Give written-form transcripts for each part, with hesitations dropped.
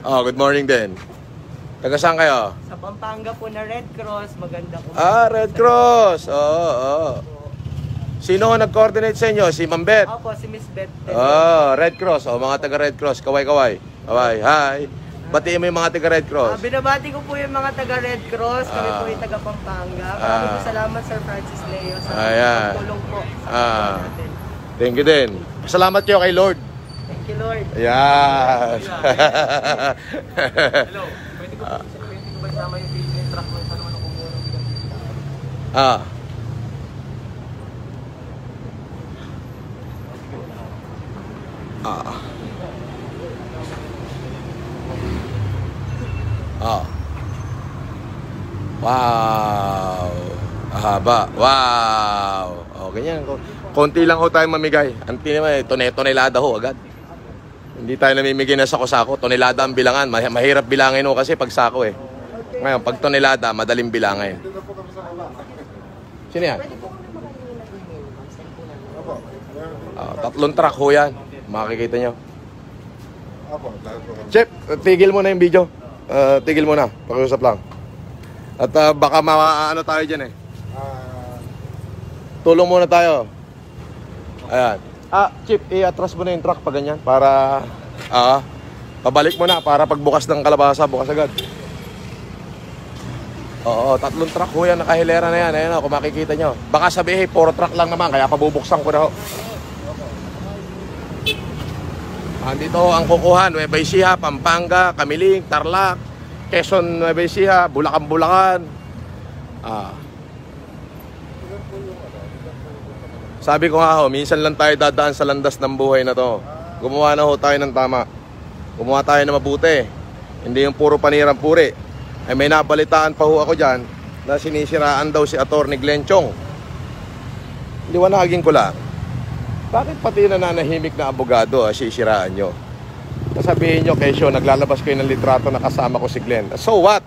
Oh, good morning din. Taga saan kayo? Sa Pampanga po na Red Cross, maganda po. Red Cross. Oo. Sino ang nag-coordinate sa inyo? Si Ma'am Beth? Opo, si Miss Beth. Red Cross. Mga taga Red Cross. Kaway-kaway. Hi. Batiin mo yung mga taga Red Cross. Binabati ko po yung mga taga Red Cross. Kami po yung taga Pampanga. Maraming salamat, Sir Francis Leo, sa pagtulong po sa natin. Thank you din. Salamat kayo kay Lord. Thank you, Lord. Yes. Hello. Pwede ko ba isama yung video yung truck mo? Saan naman ako kumuha ng bilang? Wow. Haba. Wow. Ganyan. Konti lang ho tayo mamigay. Anti naman, tonelada ho agad. Hindi tayo namimigay na sako-sako. Tonelada ang bilangan. Mahirap bilangin ho kasi pag sako eh. Ngayon, pag tonelada, madaling bilangin. Sino yan? 3 truck ho yan. Makikita nyo. Chef, tigil mo na yung video. Tigil mo na. Pakiusap lang. At baka ano tayo dyan eh. Tulong muna tayo. Ayan. Chip, i-atras mo na yung truck pa ganyan. Para, pabalik mo na. Para pagbukas ng kalabasa, bukas agad. Oo, 3 truck ho yan. Nakahilera na yan. Ayan o, kung makikita nyo. Baka sabihin, 4 truck lang naman. Kaya pabubuksan ko na ho. Dito ang kukuhan. Nueva Ecija, Pampanga, Kamiling, Tarlac, Quezon, Nueva Ecija, Bulacan. Sabi ko nga ho, minsan lang tayo dadaan sa landas ng buhay na to. Gumawa na ho tayo ng tama. Gumawa tayo na mabuti. Hindi yung puro panirang puri. Ay may nabalitaan pa ho ako dyan na sinisiraan daw si Atty. Glenn Chong. Liwanagin ko lang. Bakit pati nananahimik na abogado sisiraan nyo? Sasabihin nyo, kesyo, naglalabas kayo ng litrato na kasama ko si Glenn. So what?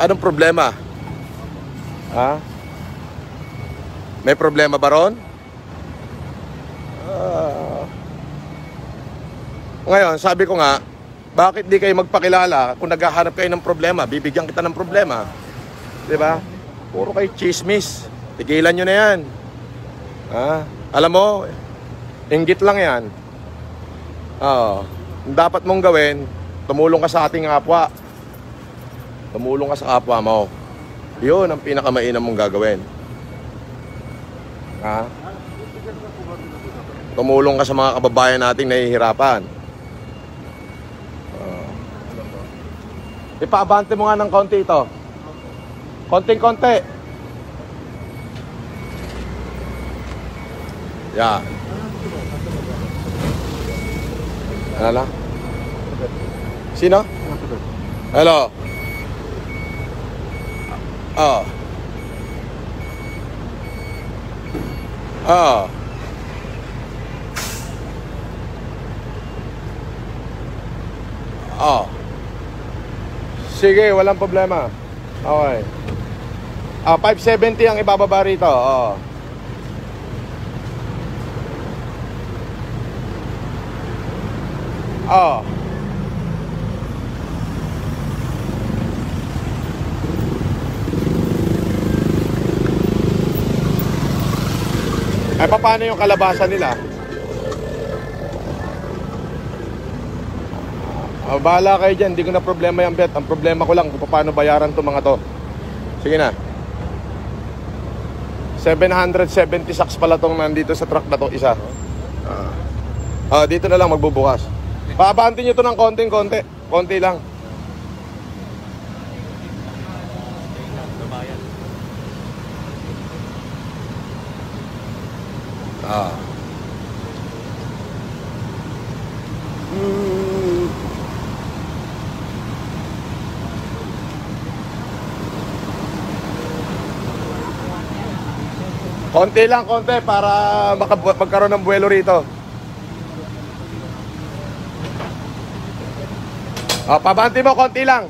Anong problema? May problema ba ron? Ngayon, sabi ko nga, bakit di kayo magpakilala kung naghahanap kayo ng problema? Bibigyan kita ng problema. Diba? Puro kayo chismis. Tigilan nyo na yan. Alam mo, inggit lang yan. Dapat mong gawin, tumulong ka sa ating kapwa. Tumulong ka sa kapwa mo. Yun ang pinakamainam mong gagawin. Tumulong ka sa mga kababayan nating nahihirapan. Ipaabante mo nga ng konti ito. Konting-konti. Yan. Ano lang? Sino? Hello. Sige, walang problema. Okay. 570 ang ibababa rito. Ay, paano yung kalabasa nila? Bahala kayo dyan, hindi ko na problema yung bet. Ang problema ko lang kung paano bayaran to mga to. Sige na. 770 sacks pala tong nandito sa truck na to, isa. Dito na lang magbubukas. Paabantin nyo to ng konting-konti. Konti lang. Konti lang, konti para magkaroon ng buwelo rito. Pabanti mo, konti lang.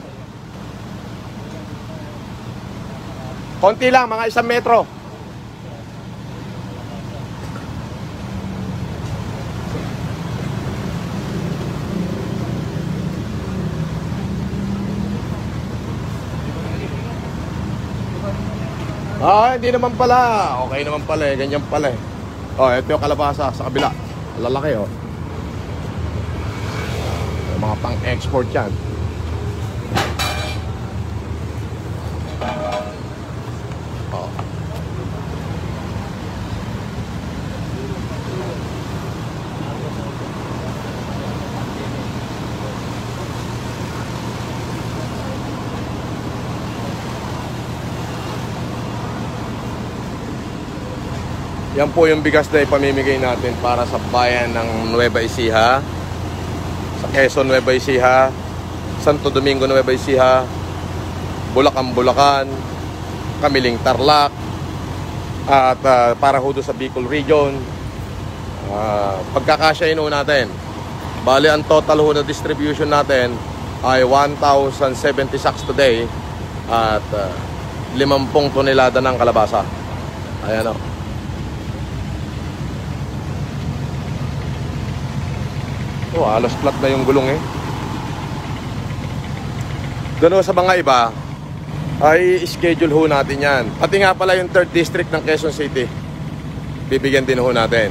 Konti lang, mga 1 metro. Hindi naman pala. Okay naman pala eh. Ganyan pala eh. Ito yung kalabasa sa kabila. Lalaki oh. Yung mga pang-export yan. Yan po yung bigas na ipamimigay natin para sa bayan ng Nueva Ecija, sa Quezon, Nueva Ecija, Santo Domingo, Nueva Ecija, Bulacan, Bulacan, Kamiling, Tarlac, at para ho doon sa Bicol Region. Pagkakasyahin ho natin, bali ang total ho na distribution natin ay 1,070 sacks today at 50 tonelada ng kalabasa. Ayan o. Halos flat na yung gulong eh. Doon sa mga iba ay schedule ho natin yan. Pati nga pala yung 3rd district ng Quezon City, bibigyan din ho natin.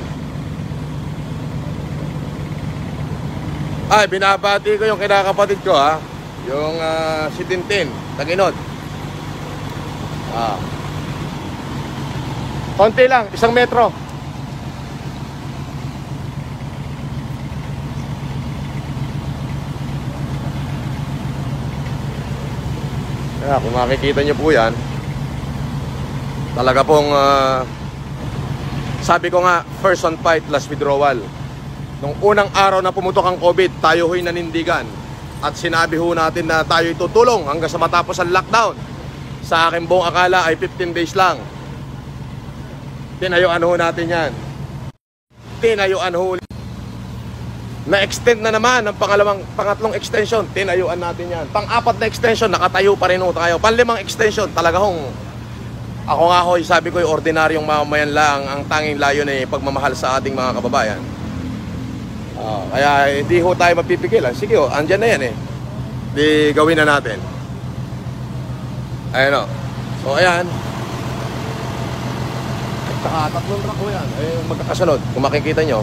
Binabati ko yung kinakapatid ko ha. Yung si Tintin, Taginod. Konti lang, 1 metro. Kung makikita nyo po yan, talaga pong sabi ko nga, first on fight, last withdrawal. Nung unang araw na pumutok ang COVID, tayo ho'y nanindigan at sinabi ho natin na tayo'y tutulong hanggang sa matapos ang lockdown. Sa aking buong akala ay 15 days lang. Tinayuan ho natin yan. Tinayuan ho. Na-extend na naman ang pangatlong extension, tinayuan natin yan. Pang-4 na extension, nakatayo pa rin ho tayo. Pang-5 extension, talaga hong ako nga ho, sabi ko, ordinaryong mamamayan lang ang tanging layon ay pagmamahal sa ating mga kababayan. Kaya hindi ho tayo mapipigilan. Sige ho, andyan na yan eh. Di gawin na natin. Ayan o. So ayan. At saka 3 truck ho yan. Magkakasunod, kung makikita nyo.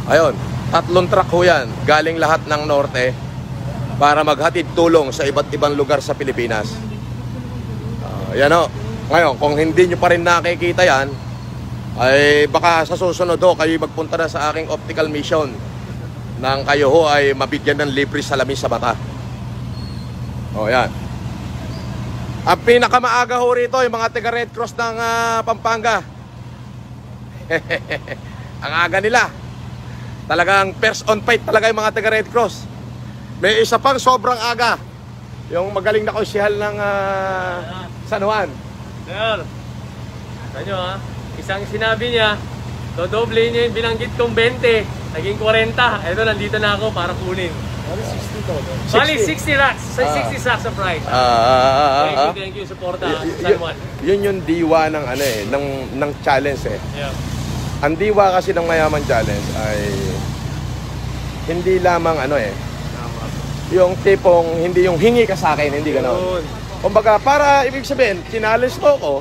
Ayun, 3 truck ho yan, galing lahat ng norte para maghatid tulong sa iba't ibang lugar sa Pilipinas. Yan o. Ngayon, kung hindi nyo pa rin nakikita yan, ay baka sa susunod ho, kayo magpunta na sa aking optical mission nang kayo ho ay mabigyan ng libre salamin sa mata. Yan. Ang pinakamaaga ho rito, yung mga taga Red Cross ng Pampanga. Ang aga nila. Talagang first on fight talaga yung mga taga Red Cross. May isa pang sobrang aga, yung magaling na konsyehal ng San Juan. Sir, kanyo ha, isang sinabi niya, dodoble niya yung binanggit kong 20, naging 40. Eto, nandito na ako para kunin. Bali 60 to. Bali 60 racks, 60 sacks of rice. Thank you, suporta San Juan. Yun yung diwa ng ng challenge eh. Yeah. Ang diwa kasi ng Mayaman Challenge ay hindi lamang yung tipong hindi yung hingi ka sa akin, hindi gano'n. Kumbaga, para ibig sabihin, challenge mo ko,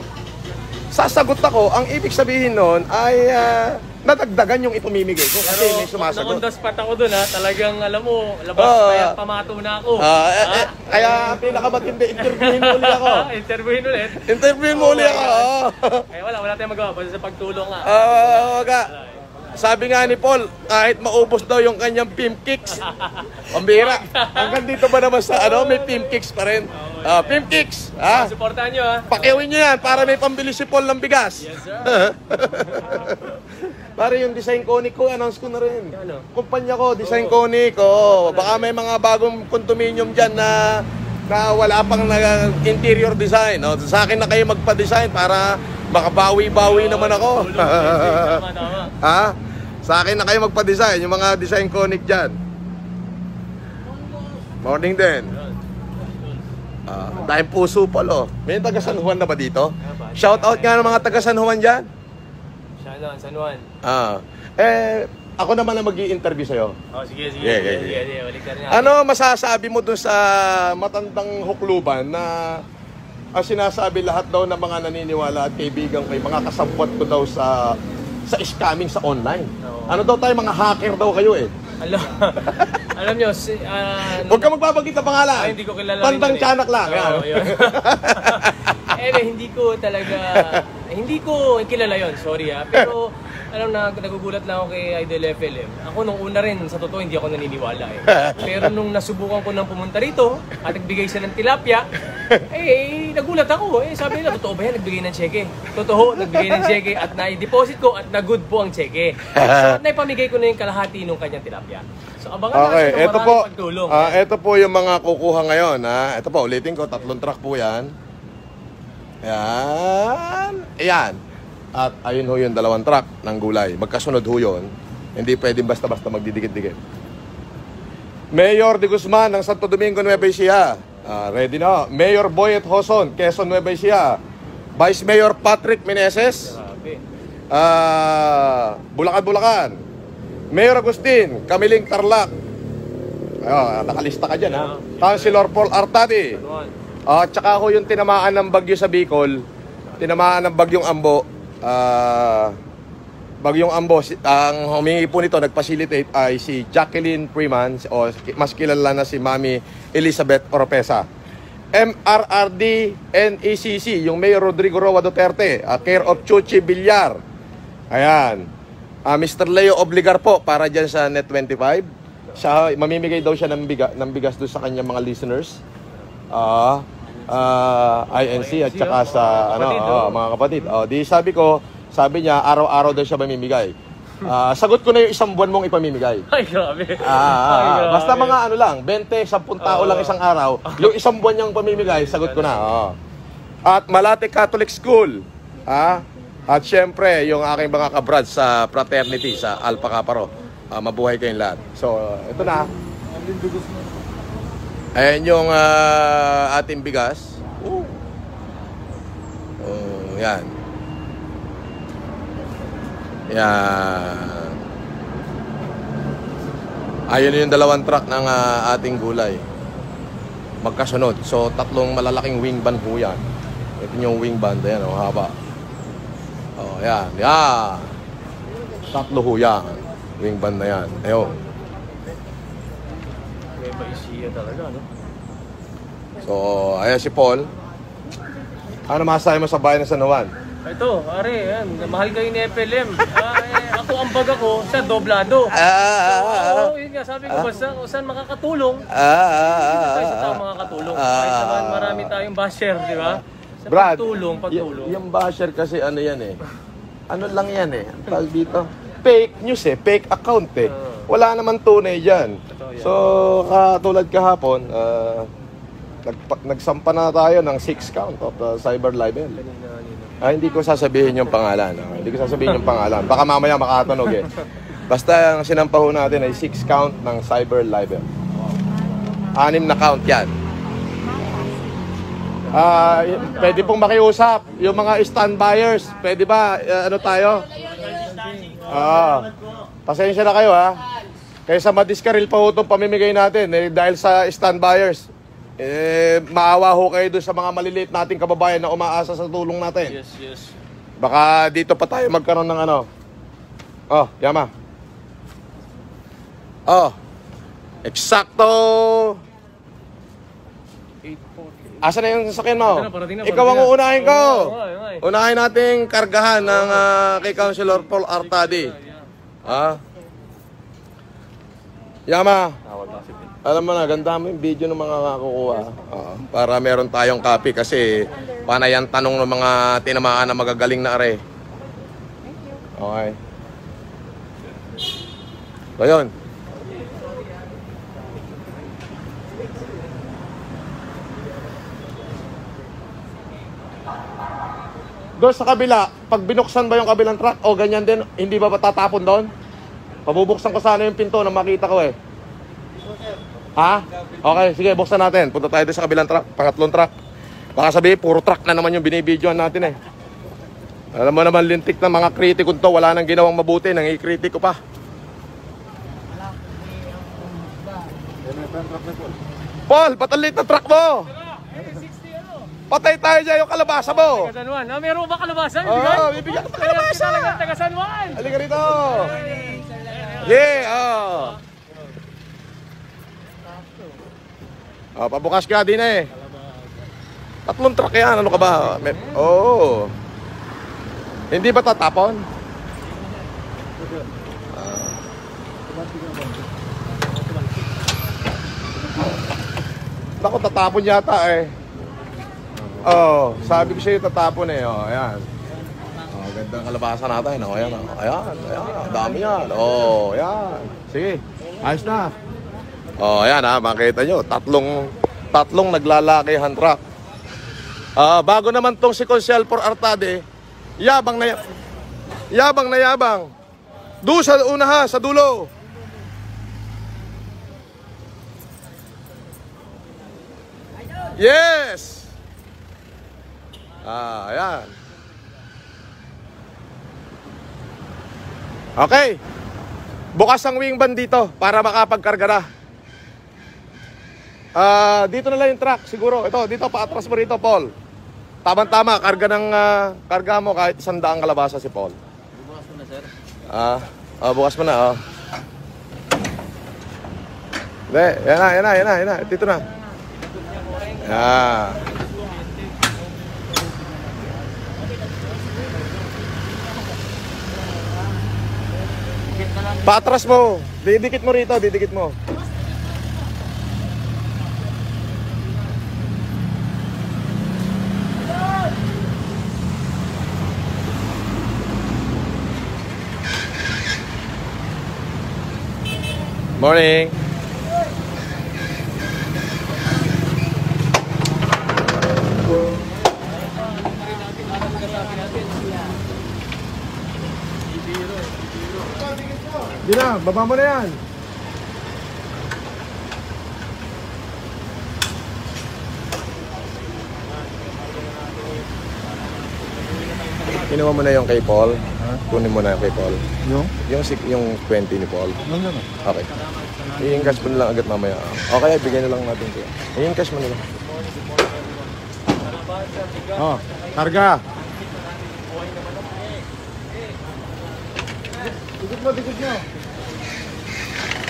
sasagot ako, ang ibig sabihin nun ay nadagdagan yung ipamimigay ko kasi may sumasagot. Na-on the spot ako dun ha, talagang alam mo, labas kaya pamato na ako. Kaya pinakamatindi, interviewin mo ulit ako. Interviewin ulit? Interviewin mo ulit ako. Kaya wala tayong magawa, basta sa pagtulong nga. Sabi nga ni Paul, kahit maubos daw yung kanyang pimp kicks. Pambira. Hanggang dito ba naman sa may pimp kicks pa rin. Pimp kicks. Supportahan nyo ha. Pakiawin nyo yan para may pambili si Paul ng bigas. Yes sir. Para yung design conic ko, announce ko na rin. Ano? Kumpanya ko, design conic. Baka may mga bagong condominium dyan na wala pang interior design. Sa akin na kayo magpa-design para makabawi-bawi naman ako. Sa akin na kayo magpa-design, yung mga design conic dyan. Morning din. Dahil puso pala. May taga San Juan na ba dito? Shout out nga ng mga taga San Juan dyan. San Juan. Ako naman na mag-i-interview sa'yo. Sige. Ano masasabi mo dun sa matandang hukluban na ang sinasabi lahat daw ng mga naniniwala at kaibigan ko, mga kasampot ko daw sa scamming sa online. Ano daw tayo, mga hacker daw kayo eh. Alam nyo, Huwag ka magbabanggit na pangalan. Ay, hindi ko kilala. Pantang tiyanak lang. Oo, yun. Hindi ko kilala yon, sorry ha. Pero alam na, nagugulat lang ako kay Idol FLM. Ako nung una rin, sa totoo, hindi ako naniniwala eh. Pero nung nasubukan ko nang pumunta rito, at nagbigay siya ng tilapia, nagulat ako. Sabi nila, totoo ba yan? Nagbigay ng cheque. Totoo, nagbigay ng cheque at na-deposit ko at na-good po ang cheque. So, naipamigay ko na yung kalahati nung kanyang tilapia. So, abangan Okay, natin ito ng po. maraming pagtulong. Ito po yung mga kukuha ngayon. Ito po, ulitin ko, 3 truck po yan. Ayan. At ayun ho yung 2 truck ng gulay. Magkasunod ho yun. Hindi pwedeng basta-basta magdidikit-dikit. Mayor de Guzman ng Santo Domingo, Nueva Ecija. Ready na. Mayor Boyet Hoson, Quezon, Nueva Ecija. Vice Mayor Patrick Meneses. Grabe. Bulacan. Mayor Agustin, Kamiling Tarlac. Nakalista ka dyan, ha? Councilor Paul Artadi. At saka ho yung tinamaan ng bagyo sa Bicol. Tinamaan ng bagyong Ambo. Bagyong Ambo, ang humingi po nito, nag-facilitate ay si Jacqueline Freeman, o mas kilala na si Mami Elizabeth Oropesa. MRRD NECC, yung Mayor Rodrigo Roa Duterte, care of Chuchi Villar. Ayan. Mr. Leo Obligar po, para dyan sa Net 25. Siya, mamimigay daw siya ng bigas doon sa kanyang mga listeners. INC at saka sa mga kapatid. Sabi niya, araw-araw daw siya mamimigay. Sagot ko na yung 1 buwan mong ipamimigay. Ay, grabe. Basta mga 20, 10 tao lang isang araw. Yung 1 buwan niyang pamimigay, sagot ko na. At Malate Catholic School. At syempre, yung aking mga kabrad sa fraternity, sa Alpha Kappa Rho. Mabuhay kayong lahat. So, ito na. Ayan yung ating bigas. Yan. Yan. Ayun yung 2 truck ng ating gulay. Magkasunod. So, 3 malalaking wing band po yan. Ito yung wing band. Ayan, haba. Yan. Yan. 3 ho yan. Wing band na yan. Ayun. Paisiya talaga, no? So, ayan si Paul. Ano masasabi mo sa bayan ng San Juan? Ito, yan. Mahal kayo ni FLM. Ako ang baga ko sa doblado. Yun nga, sabi ko, basta saan makakatulong. Dito tayo sa tao makakatulong. Kahit naman marami tayong basher, di ba? Sa Brad, pagtulong. Yung basher kasi ano yan eh. Ano lang yan eh. Ang tawag dito. Fake news eh. Fake account eh. Wala naman tunay dyan. So, katulad kahapon, nagsampa na tayo ng 6 count of cyber libel. Hindi ko sasabihin yung pangalan. Hindi ko sasabihin yung pangalan. Baka mamaya makatanog eh. Basta ang sinampa ho natin ay 6 count ng cyber libel. 6 na count yan. Pwede pong makiusap. Yung mga stand buyers, pwede ba, ano tayo? Pasensya na kayo ha. Kaysa madiskaril pa ho itong pamimigay natin dahil sa stand buyers. Maawa ho kayo doon sa mga maliliit nating kababayan na umaasa sa tulong natin. Yes. Baka dito pa tayo magkaroon ng ano. Yama. Eksakto. Asa na yung sasakyan mo? Ikaw ang uunahin ko. Unahin nating kargahan ng kay Councilor Paul Artadi. Yama, alam mo na, ganda mo yung video ng mga kakukuha. Para meron tayong copy kasi panayan tanong ng mga tinamaan na magagaling na are. Okay. So yun. Doon sa kabila, pag binuksan ba yung kabilang truck o ganyan din, hindi ba tatapon doon? Pabubuksan ko sana yung pinto na makita ko eh. Okay, sige, buksan natin. Punta tayo doon sa kabilang truck, 3 truck. Baka sabihin, puro truck na naman yung binibidyoan natin eh. Alam mo naman, lintik ng mga kritikon to, wala nang ginawang mabuti, nangikritiko pa. Paul, ba't ang liit na truck mo? Patay tayo dyan yung kalabasa mo. Taga San Juan. Ah, meron ba kalabasa? Oo, bibigyan ka pa kalabasa. Talaga taga San Juan. Halika rito. Yeah, pabukas ka din eh. 3 truck yan, ano ka ba? Oo. Hindi ba tatapon? Ako tatapon yata eh. Sabi ko sa'yo tatapon eh. Ayan. Ganda ng kalabasa natin. Ayan, ayan. Dami yan. Ayan. Sige. Ayos na. Ayan makita nyo. Tatlong naglalakihan truck. Bago naman tong si Consial for Artade, yabang na yabang. Doon sa una sa dulo. Yes! Ayan. Okay. Bukas ang wing van dito para makapagkarga na. Dito na lang yung truck siguro. Ito, dito paatras mo rito, Paul. Tama-tama, karga mo kahit 100 kalabasa si Paul. Bukas mo na, sir. Bukas mo na, Hindi, yan na. Dito na. Paatras mo. Didikit mo rito, didikit mo. Morning. Di na, baba mo na yan. Kinuha mo na yung kay Paul. Kunin mo na yung kay Paul. Yung 20 ni Paul. Okay. I-encash mo na lang agad mamaya. Okay, bigyan na lang natin siya. I-encash mo na lang. Karga. Dikit mo.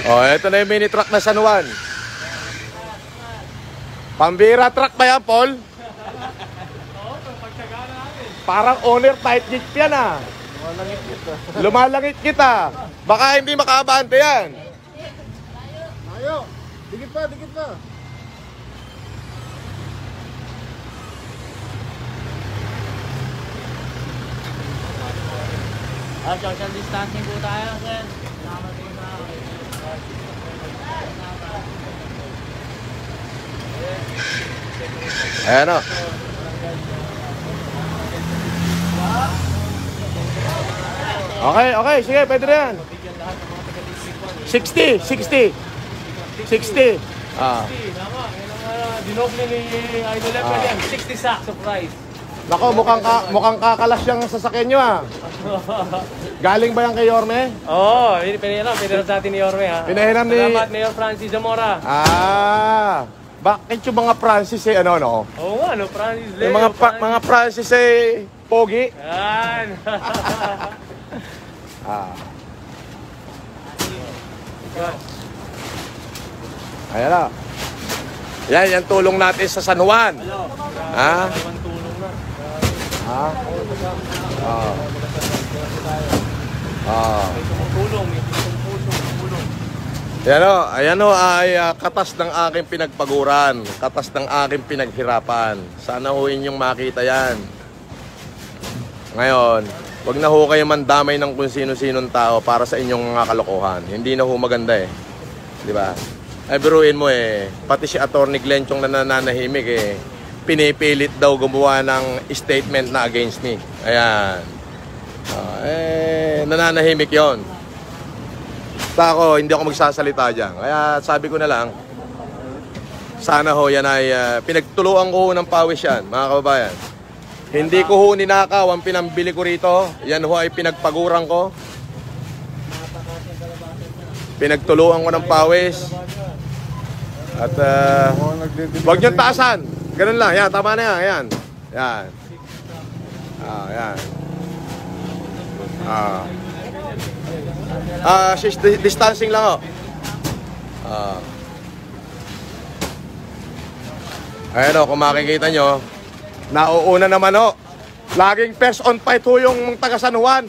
Ito na yung mini truck na San Juan. Pambira truck ba yan, Paul? Parang owner tight jeep yan Lumalangit kita. Baka hindi makaabante yan. Ayo, dikit pa. Social distancing po tayo, sir. Ayan o. Okay, sige, pwede na yan. 60. Tama, dinoble ni Idol Level yan. 60 sacks of rice. Nako, mukhang kakalas yung sasakyan nyo Galing ba yan kay Yorme? Oo, pinahiram sa atin ni Yorme Pinahiram ni... Salamat, Mayor Francis Zamora. Bakit yung mga Francis Oo nga, Francis Leo. Yung mga Francis pogi? Yan. Ayan na. Yan tulong natin sa San Juan. Ayan o ay katas ng aking pinagpaguran, katas ng aking pinaghirapan. Sana ho inyong makita yan. Ngayon, wag na ho kayo mandamay ng kung sino-sinong tao para sa inyong mga kalokohan. Hindi na ho maganda di ba? Ay biruin mo pati si Attorney Glenchong na nananahimik pinipilit daw gumawa ng statement na against me. Ayan. Nananahimik yon. Ako, hindi ako magsasalita dyan. Kaya sabi ko na lang, sana ho yan ay pinagtuluan ko ng pawis yan, mga kababayan. Hindi ko ho ninakaw ang pinambili ko rito. Yan ho ay pinagpaguran ko. Pinagtuluan ko ng pawis. At wag niyong taasan. Ganun lang. Yan, tama na yan. Yan. Yan. Yan. Distancing lang, oh. Ayan, oh, kung makikita nyo, nauuna naman, oh. Laging first on fight ho yung taga San Juan.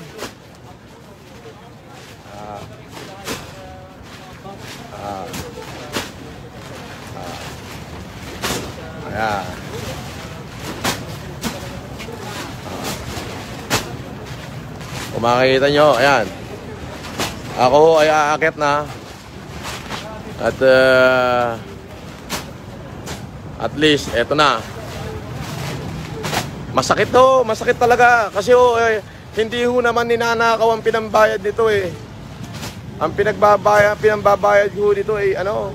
Ayan. Kung makikita nyo, ayan. Ako ay aakyat na. At least, eto na. Masakit to, masakit talaga. Kasi hindi ho naman ninanakaw ang pinambayad nito eh. Ang pinambabayad ho dito eh, ano?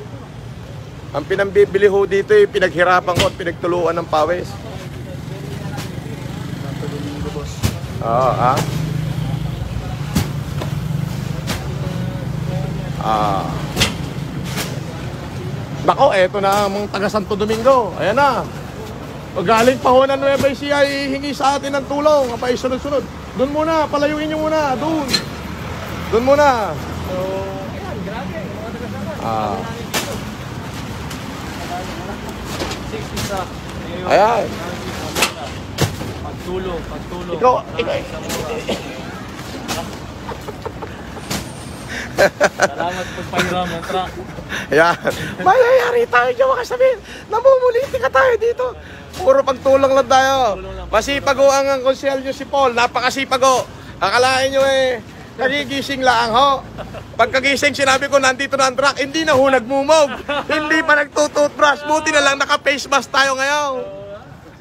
Ang pinambibili ho dito eh, pinaghirapan ko at pinagtuluan ng pawis. Oo, Nako, eto na ang taga Santo Domingo. Ayan na. Galing pa ho ng Nueva Ecija, hihingi sa atin ng tulong. Kapag sunod-sunod. Doon muna, palayuin nyo muna. Doon. Doon muna. So, ayan, grabe. Mga taga-sama. 60 sa. Ayan. Pagtulong. Ikaw. Salamat po pahiram ng truck. Ayan. Mayayari tayo dyan, makasabihin. Namumuliti ka tayo dito. Puro pagtulong lang tayo. Masipag ho ang konsyel nyo si Paul. Napakasipag ho. Akalain nyo eh, kagigising lang ho. Pagkagising, sinabi ko, nandito na ang truck. Hindi na ho nagmumog. Hindi pa nagtututbrush. Buti na lang naka-face mask tayo ngayon.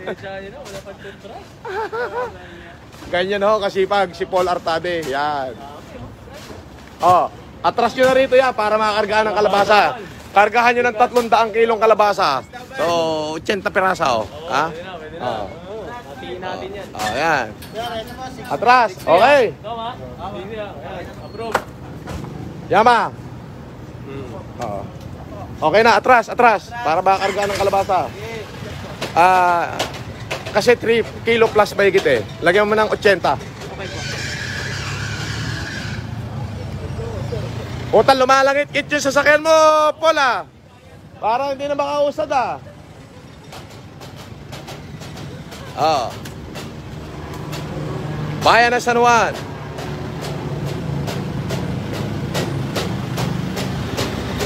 Wala pang toothbrush. Ganyan ho, kasipag si Paul Artade. Yan. Oh, atras nyo na rito yan para makakargaan ng kalabasa. Kargahan nyo ng 300 kilong kalabasa. So, 80 pirasa, oh. Ha? Pwede na. Hatiin natin yan. Oh, yan. Atras. Okay. Tama. Hindi na. Approve. Yama. Oo. Okay na, atras. Para makakargaan ng kalabasa. Kasi 3 kilo plus mahigit eh. Lagyan mo ng 80. Okay po. Utal, lumalangit-kit yung sasakyan mo, Paula. Parang hindi na makausad, ah. Oh. Bayan ng San Juan.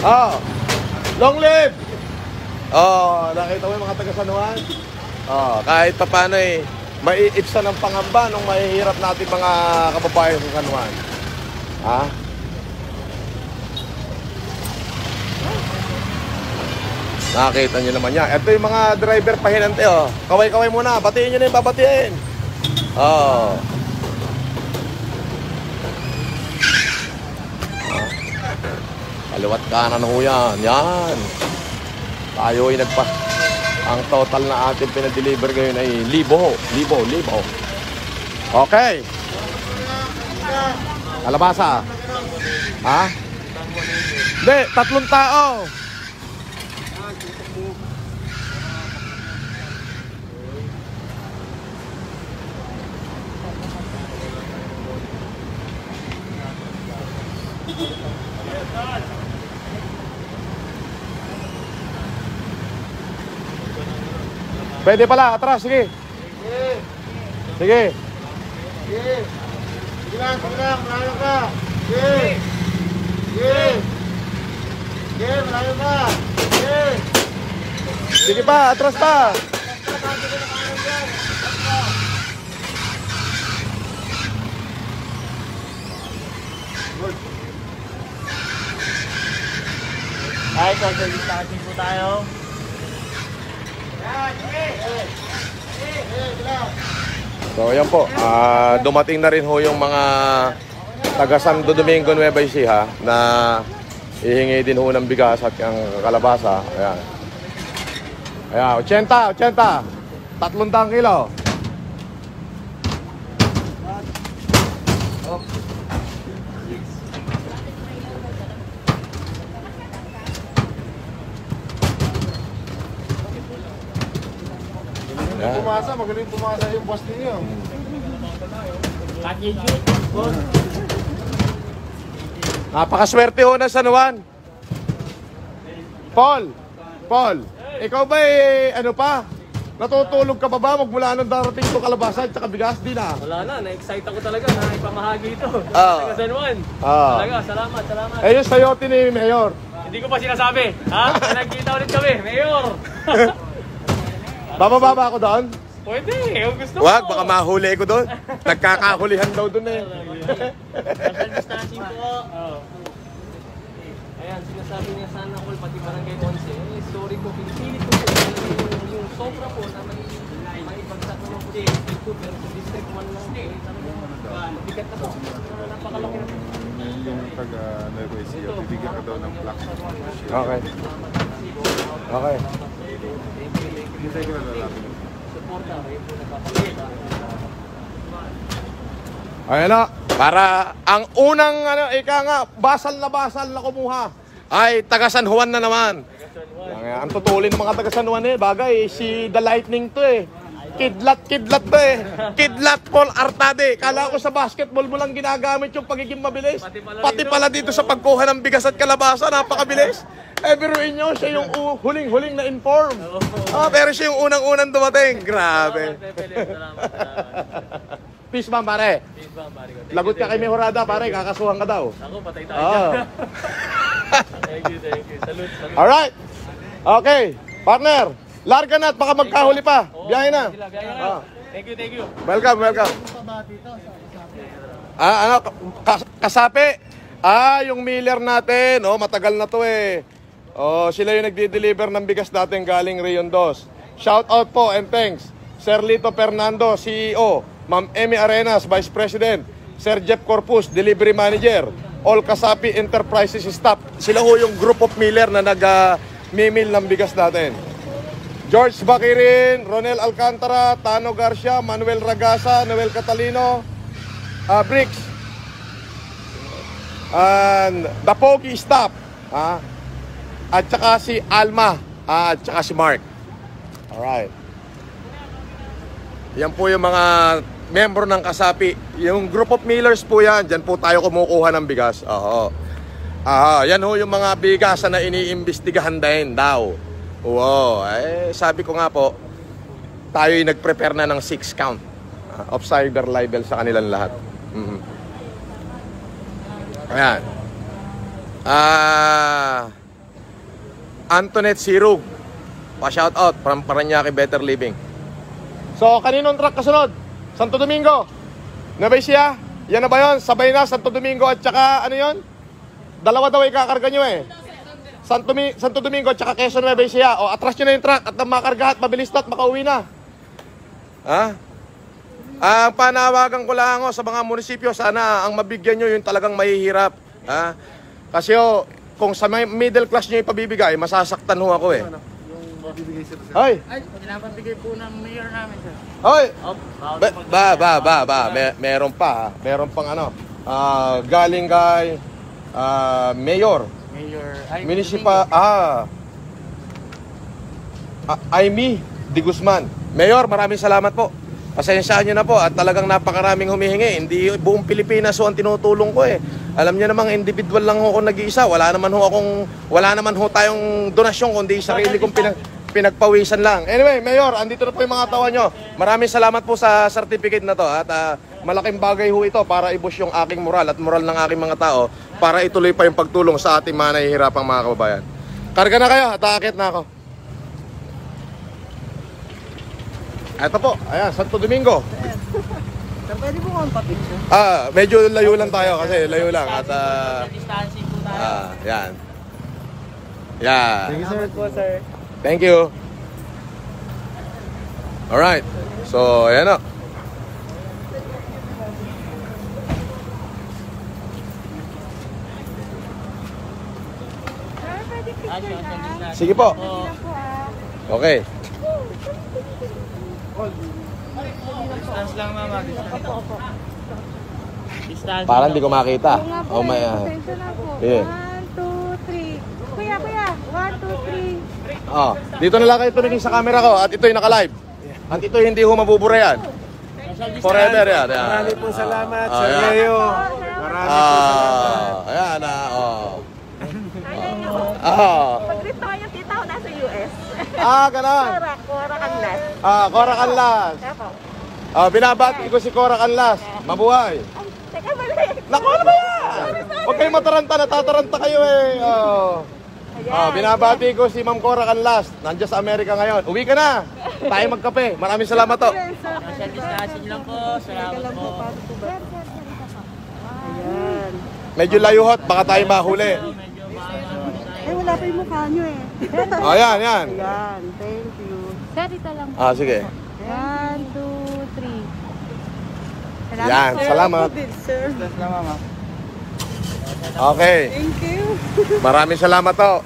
Oh. Long live! Oh, nakita mo yung mga taga San Juan? Oh, kahit pa paano eh, maiipsa ng pangamba nung mahihirap natin mga kababayan sa San Juan. Ha? Nakita nyo naman yan. Ito yung mga driver pahinante, oh. Kaway-kaway muna. Batiin nyo na yung babatiin. Oh. Kaliwat kanan ho yan. Yan. Tayo ay ang total na ating pinadeliver ngayon ay libo. Okay. Kalabasa. Ha? Hindi, 3 tao. Pwede pala, atras, sige. Sige. Sige lang, malayo ka. Sige, malayo ka. Sige pa, atras pa. Ay, social distancing po tayo. So, ayan po. Dumating na rin ho yung mga taga Santo Domingo, Nueva Ecija na ihingi din ho ng bigas at ang kalabasa. Ayan. Ayan, 80. 300 kilo. Magaling pumasa yung boss ninyo. Napakaswerte ho ng San Juan. Paul, ikaw ba ano pa? Natutulog ka pa ba? Magmula nung darating to kalabasan tsaka bigas, di na? Wala na, na-excite ako talaga na ipamahagi ito. Taga San Juan. Talaga, salamat. Yung sayote ni Mayor. Hindi ko pa sinasabi. Ha? Nagkita ulit kami, Mayor. Bababa ako doon? Pwede, kung gusto mo. Wag, baka mahuli ko doon. Nagkakahulihan daw doon eh. Social distancing po. Ayan, sinasabi niya sana all pati barangay 11. Sorry ko, pinipilit ko yung sobra po na may bagsak naman po dito. Pero sa district 1 lang po. Bigat na po. Napakalaki na po. Yung taga Nueva Ecija, bibigyan ka daw ng plaque. Okay. Hintay ko na lalaki. Ayan na, para ang unang basal na kumuha ay taga San Juan na naman. Ang tutulin ng mga taga San Juan bagay si The Lightning to eh. Kidlat to eh. Kidlat Paul Artade. Kala ko sa basketball mo lang ginagamit yung pagiging mabilis. Pati pala dito sa pagkuha ng bigas at kalabasa, napakabilis. Biruin nyo, siya yung huling-huling na inform. Pero siya yung unang-unang dumating. Grabe. Peace bomb, pare. Lagot ka kay Mejorada, pare. Kakasuhan ka daw. Ako, patay tayo dyan. Thank you. Salute. Alright. Okay. Partner, larga na at baka magkahuli pa. Biyahe na. Thank you. Welcome. Kasapi. Yung Miller natin. Matagal na to eh. Sila yung nagdi-deliver ng bigas natin galing Rion 2. Shout out po and thanks. Sir Lito Fernando, CEO. Ma'am Emmy Arenas, Vice President. Sir Jeff Corpus, Delivery Manager. All Kasapi Enterprises staff. Sila ho yung group of Miller na nag-mimil ng bigas natin. George Bakirin, Ronel Alcantara, Tano Garcia, Manuel Ragasa, Noel Catalino, Bricks, and the Pogi staff, at saka si Alma, at saka si Mark. Alright. Yan po yung mga membro ng Kasapi. Yung group of millers po yan. Diyan po tayo kumukuha ng bigas. Yan ho yung mga bigas na iniimbestigahan din daw. Sabi ko nga po, tayo'y nag-prepare na ng 6 count of cyber libel sa kanilang lahat. Ayan. Antoinette Sirug, pa-shout out from Paranaque Better Living. So, kaninong truck kasunod? Santo Domingo. Nueva Ecija? Yan na ba yun? Sabay na, Santo Domingo at saka ano yun? Dalawa daw ay kakarga nyo eh. Santo Domingo at saka Quezon, Nueva Ecija. Atras nyo na yung truck at makarga at mabilis na at makauwi na. Ang panawagan ko lang sa mga munisipyo, sana ang mabigyan nyo yung talagang mahihirap. Kasi kung sa middle class nyo ipabibigay, masasaktan ho ako eh. Hoy! Pinapabigay po ng mayor namin, sir. Hoy! Meron pa. Meron pang galing kay Mayor. Municipal, Aimee de Guzman. Mayor, maraming salamat po. Pasensyaan nyo na po at talagang napakaraming humihingi. Hindi buong Pilipinas ang tinutulong ko eh. Alam niyo namang individual lang ako nag-iisa. Wala naman ho tayong donasyon kundi sarili kong pinagpawisan lang. Anyway, Mayor, andito na po yung mga tawa nyo. Maraming salamat po sa certificate na to at malaking bagay ho ito para i-boost yung aking moral at moral ng aking mga tao para ituloy pa yung pagtulong sa ating mga nahihirapang mga kababayan. Karga na kayo at aakit na ako. Eto po, ayan, Santo Domingo. Sir, pwede po kong pa-picture? Medyo layo lang tayo kasi layo lang at Distancing po tayo. yan. Yeah. Thank you, sir. Po, sir. Thank you. Alright. So, ayan na. Sige po. Okay. Distance lang, mama. Distance. Parang hindi ko makita. Oh my God. 1, 2, 3. Kuya. 1, 2, 3. Dito na lang kayo tumingin sa camera ko at ito'y naka-live. At ito hindi ho mabubura yan. Forever yan. Marami pong salamat, Sir Ayan. Leo. Marami pong salamat. Ayan na, oh. Pag-trip naman yung tita ko nasa US. Ganon. Cora Canlas. Cora Canlas. Ako. Binabati ko si Cora Canlas. Mabuhay. Teka, mali. Naku, ano ba yan? Huwag kayong mataranta, natataranta kayo eh. Binabati ko si Ma'am Cora Canlas. Nandiyan sa Amerika ngayon. Uwi ka na. Tayo magkape. Maraming salamat to. Social distancing lang po. Salamat po. Ayan. Medyo layuhot, baka tayo mahuli. Wala pa yung mukha nyo eh. Yan. Ayan, thank you. Sir, ito lang. Sige. 1, 2, 3. Yan, salamat. Sir. Okay. Thank you. Maraming salamat to.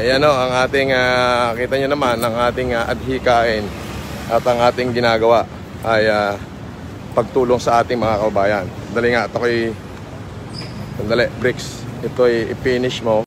Yan o, ang ating, kita nyo naman, ang ating adhikain at ang ating ginagawa ay pagtulong sa ating mga kababayan. Dali nga, ito ko'y, sandali, Bricks, ito ay i-finish mo.